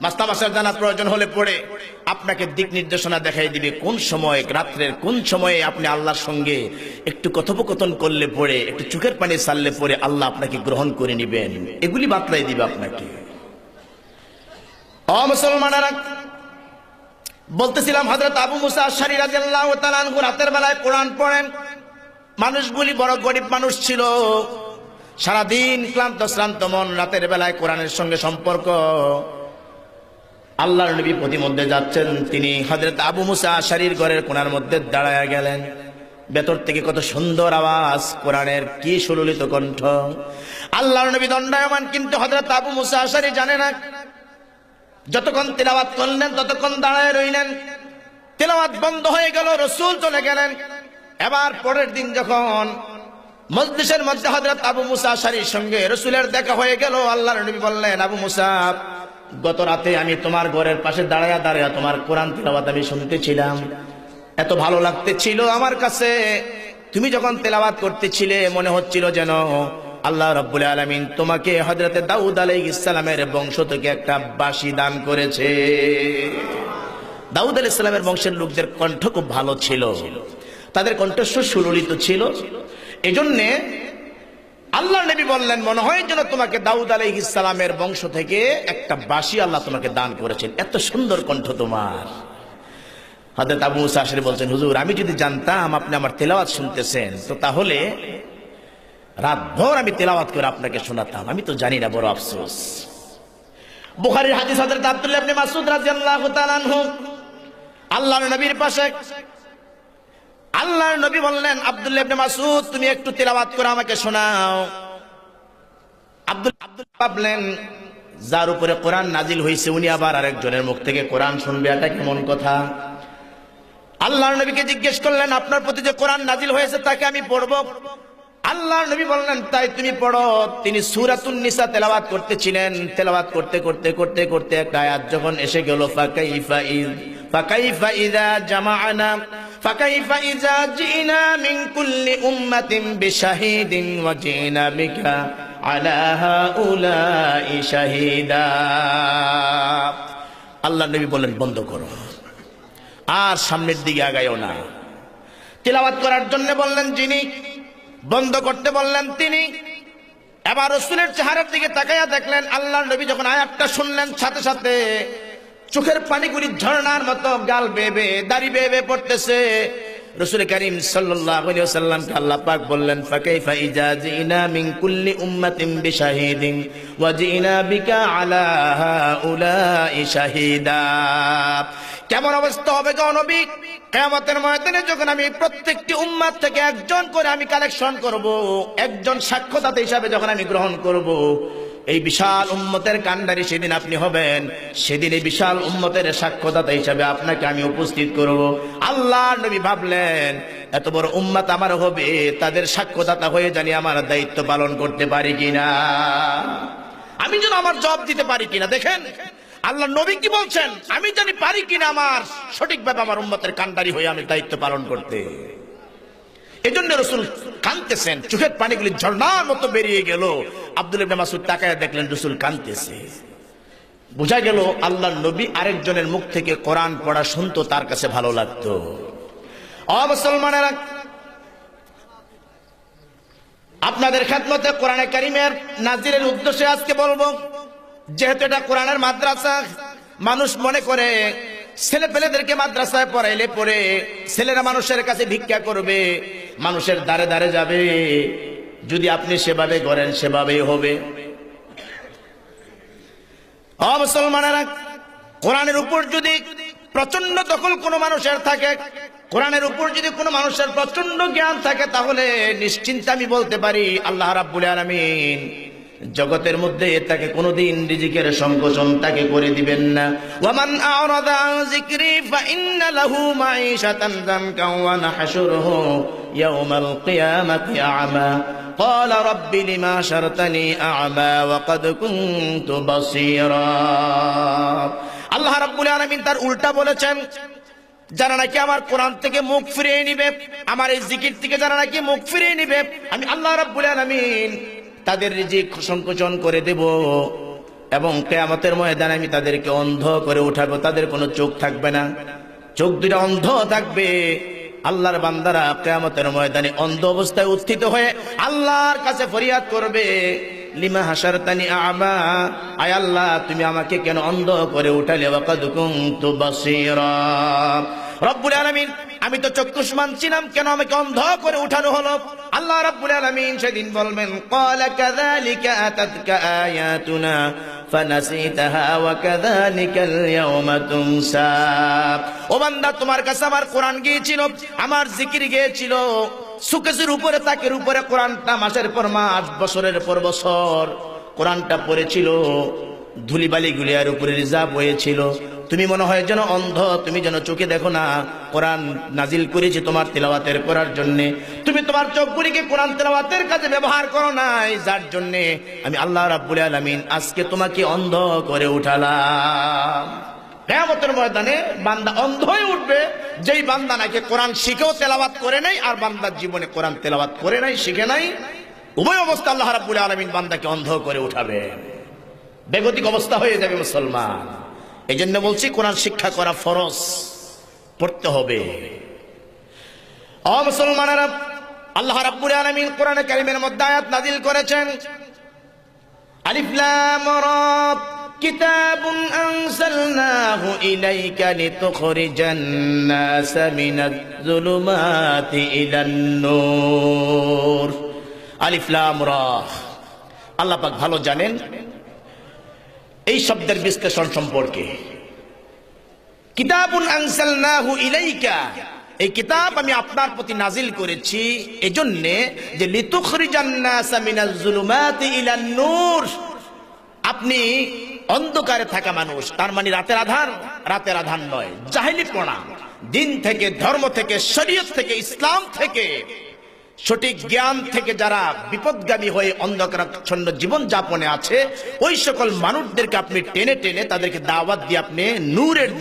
মাস্তা master জানা প্রয়োজন হলে পড়ে আপনাকে দিক নির্দেশনা দেখাই দিবে কোন সময়, রাত্রের কোন সময়ে আপনি আল্লাহর সঙ্গে একটু কথোপকথন করলে পড়ে, একটু চোখের পানি ছাড়লে পড়ে আল্লাহ আপনাকে গ্রহণ করে নিবেন, এগুলি বাতলাই দিবে আপনাকে। ও মুসলমানেরা, বলতেছিলাম হযরত আবু মুসা আশআরী রাদিয়াল্লাহু তাআলা আনহু রাতের বেলায় কোরআন পড়েন। মানুষগুলি বড় গরিব মানুষ ছিল, সারাদিন ক্লান্ত শ্রান্ত মন, রাতের বেলায় কোরআনের সঙ্গে সম্পর্ক। আল্লাহর নবী প্রতিমধ্যে যাচ্ছেন, তিনি হযরত আবু মুসা আশআরীর ঘরের কোণার মধ্যে দাঁড়ায়া গেলেন। ভেতর থেকে কত সুন্দর আওয়াজ, কোরআনের কি সুললিত কণ্ঠ। আল্লাহর নবী দণ্ডায়মান, কিন্তু হযরত আবু মুসা আশআরী জানে না। যতক্ষণ তিলাওয়াত করলেন ততক্ষণ দাঁড়ায় রইলেন। তিলাওয়াত বন্ধ হয়ে গেল, রাসূল চলে গেলেন। এবার পরের দিন যখন মজলিসের মধ্যে হযরত আবু মুসা আশআরীর সঙ্গে রাসূলের দেখা হয়ে গেল, আল্লাহর নবী বললেন, আবু মুসা, গত রাতে আমি তোমার ঘরের পাশে দাঁড়ায়া দাঁড়ায়া তোমার কোরআন তিলাওয়াত আমি শুনতেছিলাম, এত ভালো লাগতেছিল আমার কাছে। তুমি যখন তিলাওয়াত করতেছিলে মনে হচ্ছিল যেন আল্লাহ রাব্বুল আলামিন তোমাকে হযরত দাউদ আলাইহিস সালামের বংশ থেকে একটা বাঁশি দান করেছে। দাউদ আলাইহিস সালামের বংশের লোকদের কণ্ঠ খুব ভালো ছিল, তাদের কণ্ঠস্বর সুললিত ছিল। এজন্যে আল্লাহর নবী বললেন, মনে হয় যেন তোমাকে দাউদ আলাইহিস সালামের বংশ থেকে একটা বাঁশি আল্লাহ তোমাকে দান করেছেন, এত সুন্দর কণ্ঠ তোমার। হযরত আবু মুসা আশআরী বলছেন, হুজুর, আমি যদি জানতাম আপনি আমার তেলাওয়াত শুনতেছেন তো তাহলে রাতভর আমি তেলাওয়াত করে আপনাকে শোনাতাম, আমি তো জানি না, বড় আফসোস। বুখারীর হাদিস, হযরত আব্দুল্লাহ ইবনে মাসউদ রাদিয়াল্লাহু তাআলা আনহু আল্লাহর নবীর পাশে, আল্লাহর নবী বললেন, আব্দুল্লাহ ইবনে মাসউদ, তুমি একটু তেলাওয়াত করে আমাকে শোনাও। আব্দুল্লাহ ভাবলেন, যার উপরে কোরআন নাজিল হয়েছে উনি আবার আরেকজনের মুখ থেকে কোরআন শুনবে, এটা কেমন কথা। আল্লাহর নবীকে জিজ্ঞেস করলেন, আপনার প্রতি যে কোরআন নাজিল হয়েছে তাকে আমি পড়ব। আল্লাহর নবী বললেন, তাই তুমি পড়ো। তিনি সূরাতুন নিসা তেলাওয়াত করতেছিলেন। তেলাওয়াত করতে করতে করতে করতে একটা আয়াত যখন এসে গেল, ফাকাইফা ইযা জামা'না ফাকাইফা ইযা জিনা মিন কুল্লি উম্মাতিন বিশাহিদিন ওয়া জিনা বিকা আলা হাউলাই শাহিদা। আল্লাহর নবী বললেন, বন্ধ করো, আর সামনের দিকে আগায়ও না। তেলাওয়াত করার জন্য বললেন যিনি, বন্ধ করতে বললেন তিনি। এবার রাসূলের চেহারার দিকে তাকায়া দেখলেন, আল্লাহর নবী যখন আয়াতটা শুনলেন সাথে সাথে চোখের পানিগুলি ঝর্ণার মতো গাল বেয়ে বেয়ে, দাড়ি বেয়ে বেয়ে পড়তেছে। রাসূল কারীম সাল্লাল্লাহু আলাইহি ওয়াসাল্লামকে আল্লাহ পাক বললেন, ফাকাইফা ইযা জিনা মিন কুল্লি উম্মাতিন বিশাহিদিন ওয়া জিনা বিকা আলা হাউলাই শাহিদা। কেমন অবস্থা হবে গো নবী, কিয়ামতের ময়দানে যখন আমি প্রত্যেকটি উম্মাত থেকে একজন করে আমি কালেকশন করব, একজন সাক্ষ্যদাতা হিসাবে যখন আমি গ্রহণ করব, এই বিশাল উম্মতের কান্ডারি সেদিন আপনি হবেন। সেদিন এই বিশাল উম্মতের সাক্ষ্যদাতা হিসাবে আপনাকে আমি উপস্থিত করব। আল্লাহর নবী ভাবলেন, এত বড় উম্মত আমার হবে, তাদের সাক্ষ্যদাতা হয়ে জানি আমার দায়িত্ব পালন করতে পারি কিনা, আমি যেন আমার জবাব দিতে পারি কিনা। দেখেন আল্লাহ নবী কি বলছেন, আমি জানি পারি কিনা আমার সঠিকভাবে আমার উম্মতের কান্ডারি হয়ে আমি দায়িত্ব পালন করতে। এজন্য রাসূল কাঁদতেছেন, চোখের পানিগুলি ঝর্ণার মতো বেরিয়ে গেল। আব্দুল্লাহ ইবনে মাসউদ তাকায় দেখলেন রাসূল কাঁদতেছে। বোঝা গেল আল্লাহর নবী আরেকজনের মুখ থেকে কোরআন পড়া শুনতো, তার কাছে ভালো লাগতো। ও মুসলমানেরা, আপনাদের খেদমতে কোরআনে কারীমের নাজিলের উদ্দেশ্যে আজকে বলবো, যেহেতু এটা কোরআনের মাদ্রাসা, মানুষ মনে করে ছেলে পেলেদেরকে মাদ্রাসায় পড়াইলে পরে ছেলেরা মানুষের কাছে ভিক্ষা করবে, মানুষের দ্বারে দ্বারে যাবে। যদি আপনি সেভাবে করেন সেভাবেই হবে। ও মুসলমানেরা, কোরআনের উপর যদি প্রচন্ড দখল কোনো মানুষের থাকে, কোরআনের উপর যদি কোনো মানুষের প্রচন্ড জ্ঞান থাকে, তাহলে নিশ্চিন্তে আমি বলতে পারি আল্লাহ রাব্বুল আলামিন জগতের মধ্যে তাকে কোনোদিন রিজিকের সংকোচন তাকে করে দিবেন না। ওয়ামান আ'রাদা আন যিকরি ফাইন্না লাহু মাঈশাতান যানকা ওয়া নাহশুরুহু ইয়াওমাল কিয়ামাতি আ'মা ক্বালা রাব্বি লিমা শারতানি আ'মা ওয়া ক্বাদ কুনতু বাসীরা। আল্লাহ রাব্বুল আলামিন তার উল্টা বলেছেন, যারা নাকি আমার কোরআন থেকে মুখ ফিরিয়ে নিবে, আমার এই জিকির থেকে যারা নাকি মুখ ফিরিয়ে নিবে, আমি আল্লাহ রাব্বুল আলামিন তাদের রিজিক সংকোচন করে দেব। এবং কিয়ামতের ময়দানে আমি তাদেরকে অন্ধ করে উঠাবো, তাদের কোনো চোখ থাকবে না, চোখ দুটো অন্ধ থাকবে। আল্লাহর বান্দারা কিয়ামতের ময়দানে অন্ধ অবস্থায় উত্থিত হয়ে আল্লাহর কাছে ফরিয়াদ করবে, লিমা হাসারতানি আ'মা, আয় আল্লাহ তুমি আমাকে কেন অন্ধ করে উঠালে, ওয়াকাদ কুনতু বাসীরা, রব্বুল আলামিন আমি তো চক্ষুষ্মান ছিলাম, কেন আমাকে অন্ধ করে উঠানো হলো? আল্লাহ রাব্বুল আলামিন সেদিন বলবেন, ক্বালা কাযালিকা আতাতকা আয়াতুনা ফানাসিতাহা ওয়া কাযালিকাল ইয়াওমা তুনসা। ও বান্দা, তোমার কাছে আমার কোরআন গিয়েছিল, আমার জিকির গিয়েছিল, সুকেসের উপরে তাকের উপরে কোরআনটা মাসের পর মাস, বছরের পর বছর কোরআনটা পড়েছিল, ধুলিবালি গুলিয়ার উপরে রিজার্ভ হয়েছিল। তুমি মনে হয় যেন অন্ধ, তুমি যেন চোখে দেখো না। কোরআন নাজিল করেছি তোমার তেলাওয়াতের করার জন্য, তুমি তোমার চোখগুলিকে কোরআন তেলাওয়াতের কাজে ব্যবহার করো নাই, যার জন্য আমি আল্লাহ রাব্বুল আলামিন আজকে তোমাকে অন্ধ করে উঠালাম। কিয়ামতের ময়দানে বান্দা অন্ধ হয়ে উঠবে, যেই বান্দা নাকি কোরআন শিখেও তেলাওয়াত করে নাই, আর বান্দার জীবনে কোরআন তেলাওয়াত করে নাই, শিখে নাই, উভয় অবস্থা আল্লাহ রাব্বুল আলামিন বান্দাকে অন্ধ করে উঠাবে। বেগতিক অবস্থা হয়ে যাবে মুসলমান। এই জন্য বলছি কোরআন শিক্ষা করা ফরজ, পড়তে হবে। ও মুসলমানেরা, আল্লাহ রাব্বুল আলামিন কোরআনে কারীমের মধ্যে আয়াত নাযিল করেছেন, আলিফ লাম রা, কিতাবুন আনজালনাহু ইলাইকা লিতুখরিজান নাসা মিনাজ যুলুমাতি ইলান নূর। আলিফ লাম রা, আল্লাহ পাক ভালো জানেন এই শব্দের বিশ্লেষণ সম্পর্কে। কিতাবুন আনজালনাহু ইলাইকা, এই কিতাব আমি আপনার প্রতি নাজিল করেছি এজন্য যে লিতুখরিজান নাসা মিনাজ যুলুমাতি ইলান নূর, আপনি অন্ধকারে থাকা মানুষ, তার মানে রাতের আধার নয়, জাহেলিপনা, দিন থেকে, ধর্ম থেকে, শরীয়ত থেকে, ইসলাম থেকে, সঠিক জ্ঞান থেকে যারা বিপদগামী হয়ে অন্ধকারাচ্ছন্ন জীবন যাপনে আছে, ওই সকল মানুষদেরকে আপনি টেনে টেনে তাদেরকে দাওয়াত দিয়ে আপনি নূরের দিকে